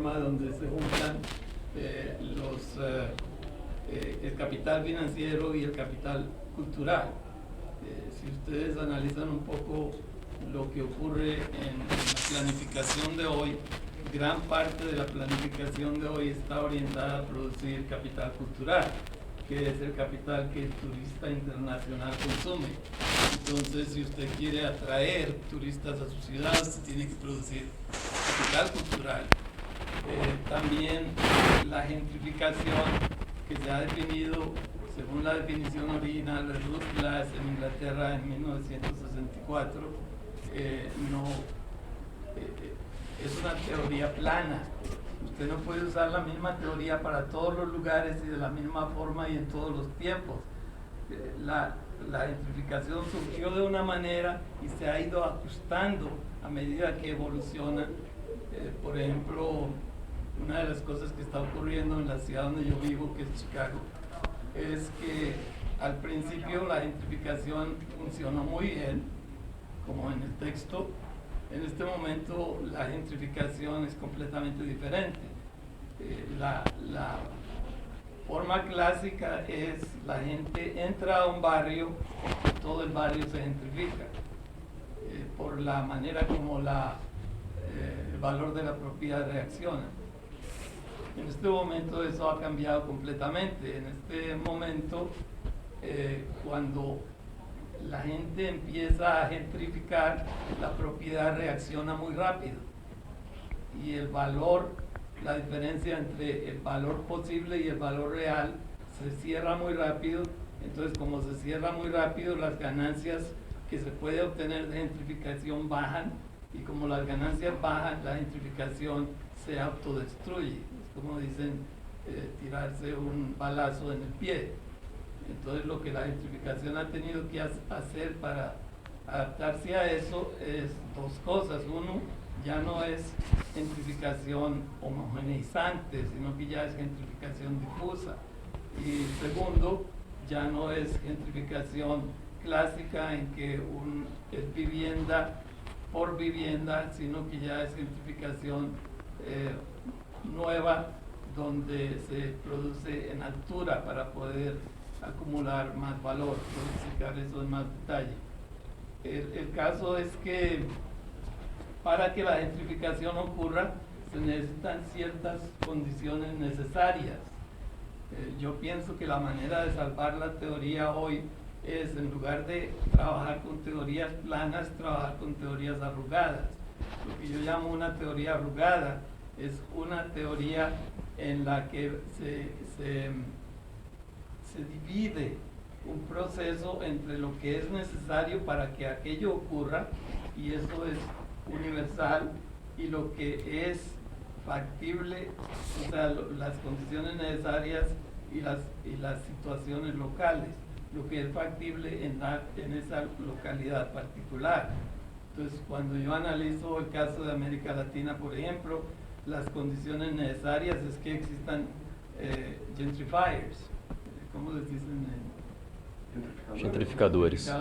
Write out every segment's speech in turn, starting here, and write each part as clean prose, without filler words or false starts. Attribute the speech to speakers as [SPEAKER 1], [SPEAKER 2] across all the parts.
[SPEAKER 1] sistema donde se juntan el capital financiero y el capital cultural. Si ustedes analizan un poco lo que ocurre en la planificación de hoy, gran parte de la planificación de hoy está orientada a producir capital cultural, que es el capital que el turista internacional consume. Entonces, si usted quiere atraer turistas a su ciudad, usted tiene que producir capital cultural. También la gentrificación, que se ha definido según la definición original de Ruth Glass en Inglaterra en 1964, es una teoría plana. Usted no puede usar la misma teoría para todos los lugares y de la misma forma y en todos los tiempos. La gentrificación surgió de una manera y se ha ido ajustando a medida que evoluciona. Por ejemplo, una de las cosas que está ocurriendo en la ciudad donde yo vivo, que es Chicago, es que al principio la gentrificación funcionó muy bien, como en el texto. En este momento la gentrificación es completamente diferente. La forma clásica es la gente entra a un barrio, todo el barrio se gentrifica por la manera como el valor de la propiedad reacciona. En este momento eso ha cambiado completamente. En este momento, cuando la gente empieza a gentrificar, la propiedad reacciona muy rápido y el valor, la diferencia entre el valor posible y el valor real se cierra muy rápido. Entonces, como se cierra muy rápido, las ganancias que se puede obtener de gentrificación bajan, y como las ganancias bajan, la gentrificación se autodestruye. Es como dicen, tirarse un balazo en el pie. Entonces, lo que la gentrificación ha tenido que hacer para adaptarse a eso es dos cosas. Uno, ya no es gentrificación homogeneizante, sino que ya es gentrificación difusa. Y segundo, ya no es gentrificación clásica en que es vivienda por vivienda, sino que ya es gentrificación nueva, donde se produce en altura para poder acumular más valor. Puedo explicar eso en más detalle. El caso es que para que la gentrificación ocurra se necesitan ciertas condiciones necesarias. Yo pienso que la manera de salvar la teoría hoy es, en lugar de trabajar con teorías planas, trabajar con teorías arrugadas. Lo que yo llamo una teoría arrugada es una teoría en la que se divide un proceso entre lo que es necesario para que aquello ocurra, y eso es universal, y lo que es factible, o sea, las condiciones necesarias y las situaciones locales, lo que es factible en esa localidad particular. Entonces, cuando yo analizo el caso de América Latina, por ejemplo, las condiciones necesarias es que existan gentrifiers. ¿Cómo les dicen?
[SPEAKER 2] Gentrificadores.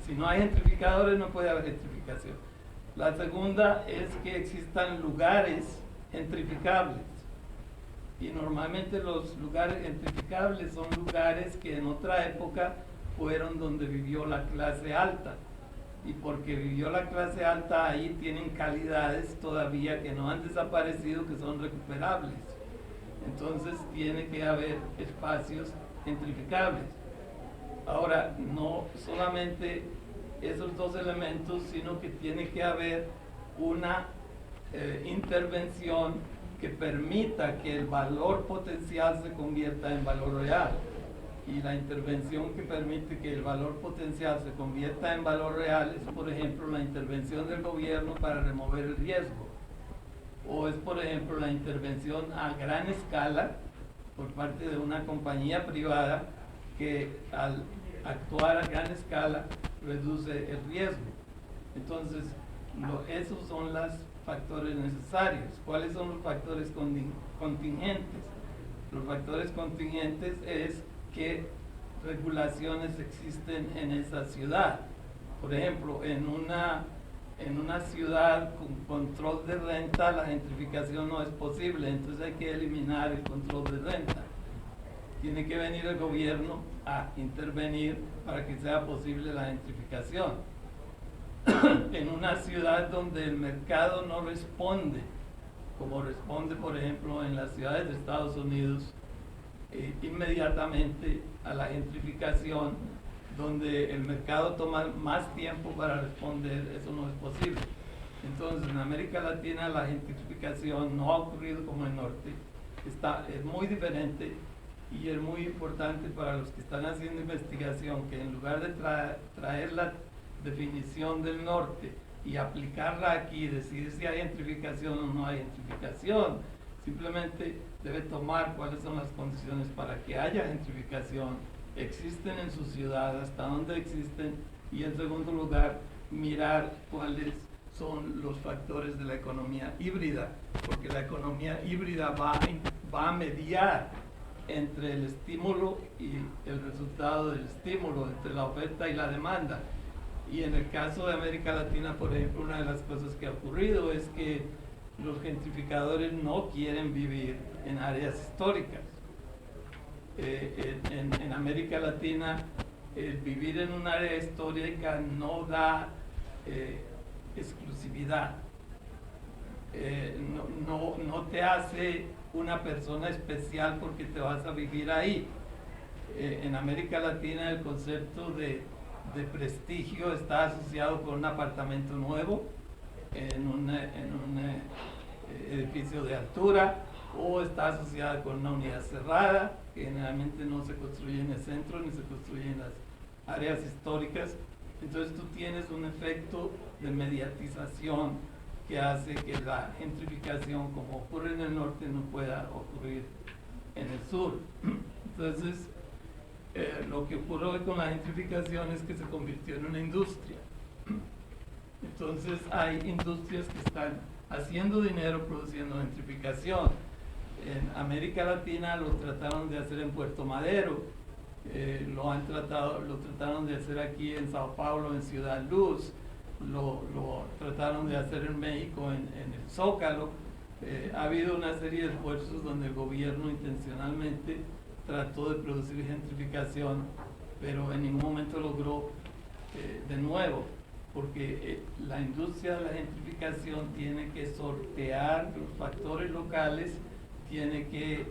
[SPEAKER 1] Si no hay gentrificadores, no puede haber gentrificación. La segunda es que existan lugares gentrificables. Y normalmente los lugares gentrificables son lugares que en otra época fueron donde vivió la clase alta. Y porque vivió la clase alta, ahí tienen calidades todavía que no han desaparecido, que son recuperables. Entonces tiene que haber espacios gentrificables. Ahora, no solamente esos dos elementos, sino que tiene que haber una intervención que permita que el valor potencial se convierta en valor real. Y la intervención que permite que el valor potencial se convierta en valor real es, por ejemplo, la intervención del gobierno para remover el riesgo. O es, por ejemplo, la intervención a gran escala por parte de una compañía privada que al actuar a gran escala reduce el riesgo. Entonces, esos son los factores necesarios. ¿Cuáles son los factores contingentes? Los factores contingentes es qué regulaciones existen en esa ciudad. Por ejemplo, en una en una ciudad con control de renta la gentrificación no es posible, entonces hay que eliminar el control de renta. Tiene que venir el gobierno a intervenir para que sea posible la gentrificación. En una ciudad donde el mercado no responde, como responde por ejemplo en las ciudades de Estados Unidos, inmediatamente a la gentrificación, donde el mercado toma más tiempo para responder, eso no es posible. Entonces en América Latina la gentrificación no ha ocurrido como en el norte, es muy diferente, y es muy importante para los que están haciendo investigación que en lugar de traer la definición del norte y aplicarla aquí, decidir si hay gentrificación o no hay gentrificación, simplemente debe tomar cuáles son las condiciones para que haya gentrificación, existen en su ciudad, hasta dónde existen, y en segundo lugar, mirar cuáles son los factores de la economía híbrida, porque la economía híbrida va a mediar entre el estímulo y el resultado del estímulo, entre la oferta y la demanda. Y en el caso de América Latina, por ejemplo, una de las cosas que ha ocurrido es que los gentrificadores no quieren vivir en áreas históricas. En América Latina, el vivir en un área histórica no da exclusividad. No te hace una persona especial porque te vas a vivir ahí. En América Latina el concepto de prestigio está asociado con un apartamento nuevo en un edificio de altura, o está asociada con una unidad cerrada, que generalmente no se construye en el centro ni se construye en las áreas históricas. Entonces tú tienes un efecto de mediatización que hace que la gentrificación, como ocurre en el norte, no pueda ocurrir en el sur. Entonces, lo que ocurrió con la gentrificación es que se convirtió en una industria. Entonces, hay industrias que están haciendo dinero produciendo gentrificación. En América Latina lo trataron de hacer en Puerto Madero, lo trataron de hacer aquí en Sao Paulo, en Ciudad Luz, lo trataron de hacer en México, en el Zócalo. Ha habido una serie de esfuerzos donde el gobierno intencionalmente trató de producir gentrificación, pero en ningún momento logró de nuevo, porque la industria de la gentrificación tiene que sortear los factores locales, tiene que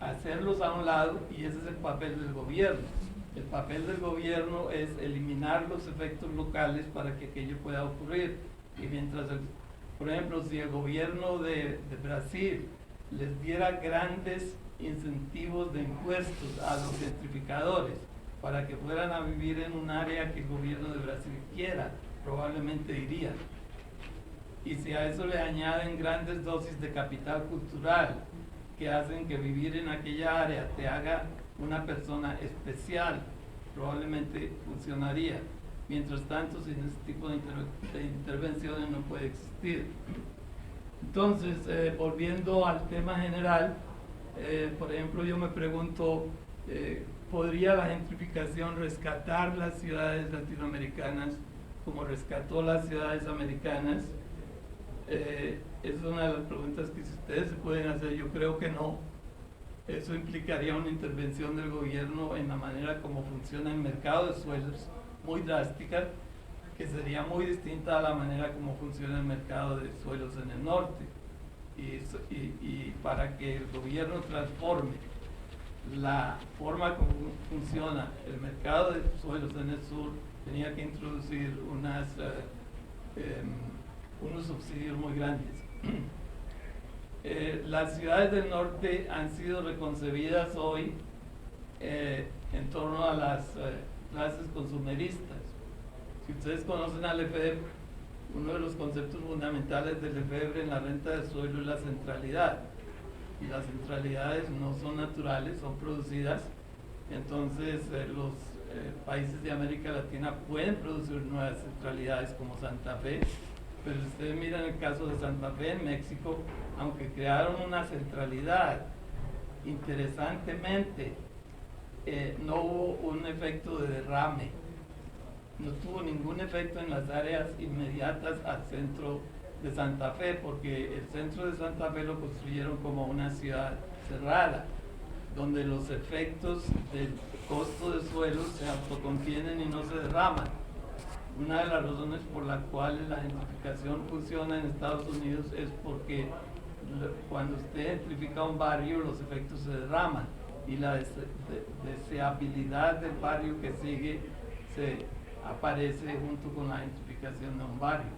[SPEAKER 1] hacerlos a un lado, y ese es el papel del gobierno. El papel del gobierno es eliminar los efectos locales para que aquello pueda ocurrir. Y mientras, por ejemplo, si el gobierno de Brasil les diera grandes incentivos de impuestos a los gentrificadores para que fueran a vivir en un área que el gobierno de Brasil quiera, probablemente irían. Y si a eso le añaden grandes dosis de capital cultural que hacen que vivir en aquella área te haga una persona especial, probablemente funcionaría. Mientras tanto, sin ese tipo de intervenciones no puede existir. Entonces, volviendo al tema general, por ejemplo, yo me pregunto, ¿podría la gentrificación rescatar las ciudades latinoamericanas como rescató las ciudades americanas? Es una de las preguntas que si ustedes se pueden hacer. Yo creo que no. Eso implicaría una intervención del gobierno en la manera como funciona el mercado de suelos, muy drástica, que sería muy distinta a la manera como funciona el mercado de suelos en el norte. Y para que el gobierno transforme la forma como funciona el mercado de suelos en el sur, tenía que introducir unos subsidios muy grandes. Las ciudades del norte han sido reconcebidas hoy en torno a las clases consumeristas. Si ustedes conocen al Lefebvre, uno de los conceptos fundamentales del Lefebvre en la renta de suelo es la centralidad. Y las centralidades no son naturales, son producidas. Entonces los países de América Latina pueden producir nuevas centralidades como Santa Fe, pero si ustedes miran el caso de Santa Fe en México, aunque crearon una centralidad, interesantemente no hubo un efecto de derrame. no tuvo ningún efecto en las áreas inmediatas al centro de Santa Fe, porque el centro de Santa Fe lo construyeron como una ciudad cerrada, donde los efectos del costo de suelo se autocontienen y no se derraman. Una de las razones por las cuales la gentrificación funciona en Estados Unidos es porque cuando usted gentrifica un barrio, los efectos se derraman y la deseabilidad del barrio que sigue se aparece junto con la gentrificación de un barrio.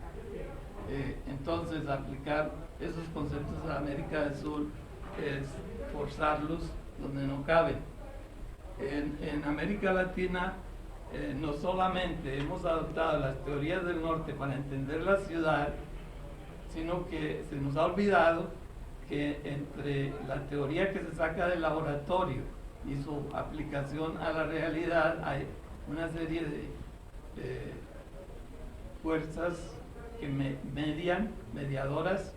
[SPEAKER 1] Entonces, aplicar esos conceptos a América del Sur es forzarlos donde no caben. En América Latina, no solamente hemos adoptado las teorías del norte para entender la ciudad, sino que se nos ha olvidado que entre la teoría que se saca del laboratorio y su aplicación a la realidad hay una serie de fuerzas que mediadoras,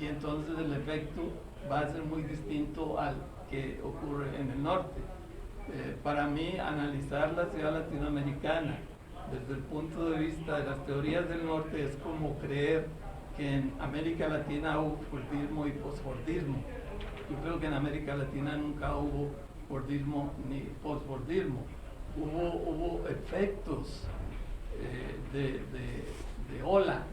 [SPEAKER 1] y entonces el efecto va a ser muy distinto al que ocurre en el norte. Para mí, analizar la ciudad latinoamericana desde el punto de vista de las teorías del norte es como creer que en América Latina hubo fordismo y posfordismo. Yo creo que en América Latina nunca hubo fordismo ni posfordismo. Hubo efectos de ola,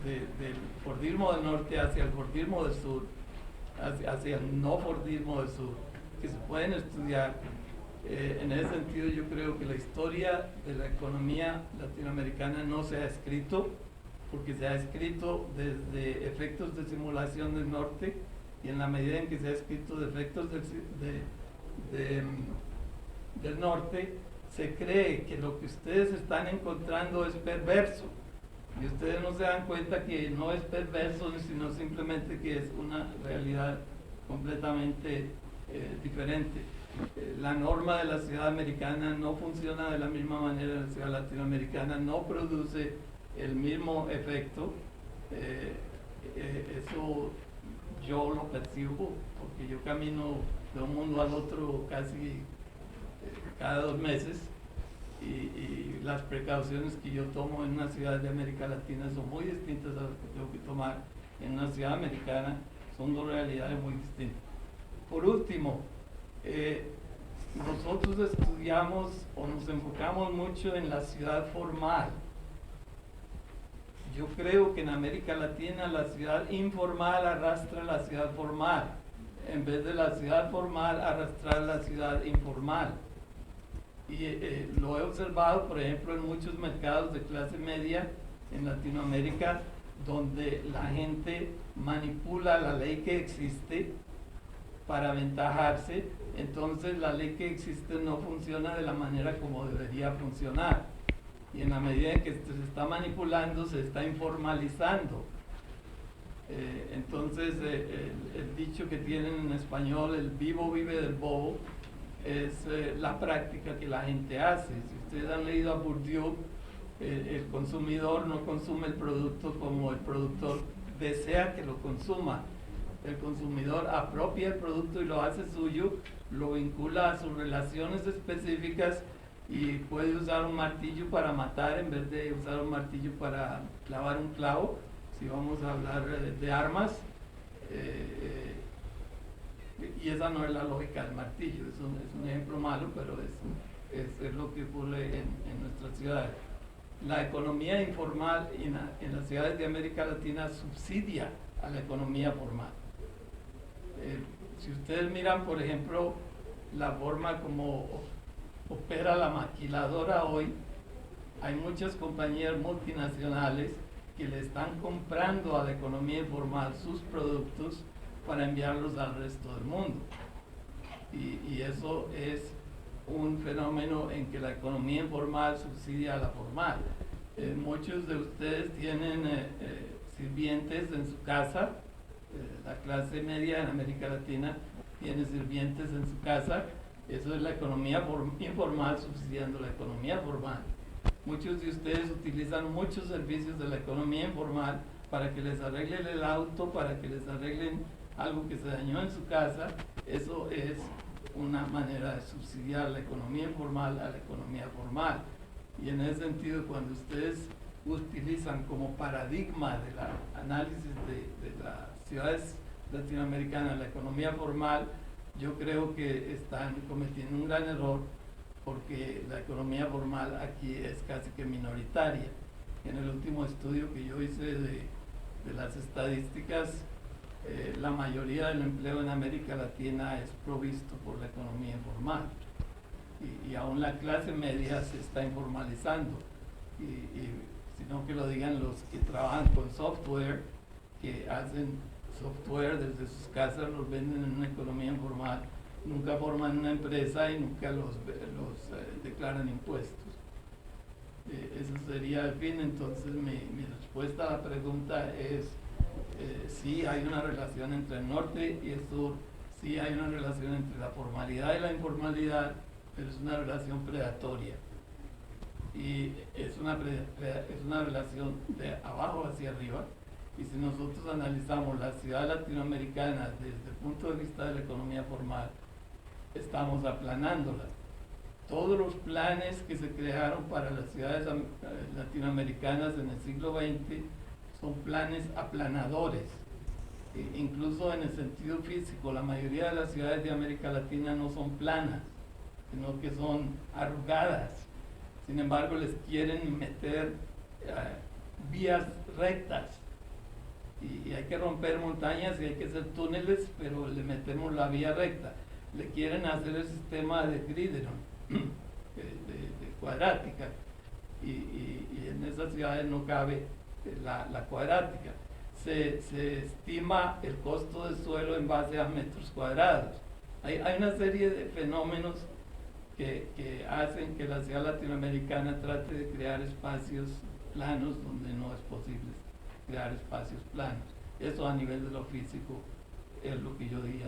[SPEAKER 1] del fordismo del norte hacia el fordismo del sur, hacia el no fordismo del sur, que se pueden estudiar. En ese sentido, yo creo que la historia de la economía latinoamericana no se ha escrito, porque se ha escrito desde efectos de simulación del norte, y en la medida en que se ha escrito de efectos del norte, se cree que lo que ustedes están encontrando es perverso, y ustedes no se dan cuenta que no es perverso, sino simplemente que es una realidad completamente diferente. La norma de la ciudad americana no funciona de la misma manera en la ciudad latinoamericana, no produce el mismo efecto. Eso yo lo percibo porque yo camino de un mundo al otro casi cada 2 meses, y las precauciones que yo tomo en una ciudad de América Latina son muy distintas a las que tengo que tomar en una ciudad americana. Son 2 realidades muy distintas. Por último, nosotros estudiamos o nos enfocamos mucho en la ciudad formal. Yo creo que en América Latina la ciudad informal arrastra la ciudad formal, en vez de la ciudad formal arrastrar la ciudad informal. Y lo he observado, por ejemplo, en muchos mercados de clase media en Latinoamérica, donde la gente manipula la ley que existe para aventajarse. Entonces la ley que existe no funciona de la manera como debería funcionar, y en la medida en que se está manipulando, se está informalizando. Entonces el dicho que tienen en español, el vivo vive del bobo, es la práctica que la gente hace. Si ustedes han leído a Bourdieu, el consumidor no consume el producto como el productor desea que lo consuma. El consumidor apropia el producto y lo hace suyo, lo vincula a sus relaciones específicas, y puede usar un martillo para matar en vez de usar un martillo para clavar un clavo, si vamos a hablar de armas. Y esa no es la lógica del martillo. Es un ejemplo malo, pero es lo que ocurre en nuestras ciudades. La economía informal en las ciudades de América Latina subsidia a la economía formal. Si ustedes miran, por ejemplo, la forma como opera la maquiladora hoy, hay muchas compañías multinacionales que le están comprando a la economía informal sus productos para enviarlos al resto del mundo. Y eso es un fenómeno en que la economía informal subsidia a la formal. Muchos de ustedes tienen sirvientes en su casa. La clase media en América Latina tiene sirvientes en su casa. Eso es la economía informal subsidiando la economía formal. Muchos de ustedes utilizan muchos servicios de la economía informal para que les arreglen el auto, para que les arreglen algo que se dañó en su casa. Eso es una manera de subsidiar la economía informal a la economía formal. Y en ese sentido, cuando ustedes utilizan como paradigma del análisis de las ciudades latinoamericanas la economía formal, yo creo que están cometiendo un gran error, porque la economía formal aquí es casi que minoritaria. En el último estudio que yo hice de las estadísticas, la mayoría del empleo en América Latina es provisto por la economía informal, y aún la clase media se está informalizando, y sino que lo digan los que trabajan con software, que hacen software desde sus casas, los venden en una economía informal, nunca forman una empresa y nunca los declaran impuestos. Eso sería el fin. Entonces mi respuesta a la pregunta es sí hay una relación entre el norte y el sur, sí hay una relación entre la formalidad y la informalidad, pero es una relación predatoria, y es una relación de abajo hacia arriba. Y si nosotros analizamos las ciudades latinoamericanas desde el punto de vista de la economía formal, estamos aplanándolas. Todos los planes que se crearon para las ciudades latinoamericanas en el siglo XX son planes aplanadores. Incluso en el sentido físico, la mayoría de las ciudades de América Latina no son planas, sino que son arrugadas. Sin embargo, les quieren meter vías rectas, y hay que romper montañas y hay que hacer túneles, pero le metemos la vía recta. Le quieren hacer el sistema de Grideron, de cuadrática, y en esas ciudades no cabe la cuadrática. Se estima el costo del suelo en base a metros cuadrados. Hay una serie de fenómenos que hacen que la ciudad latinoamericana trate de crear espacios planos donde no es posible crear espacios planos. Eso a nivel de lo físico es lo que yo diría.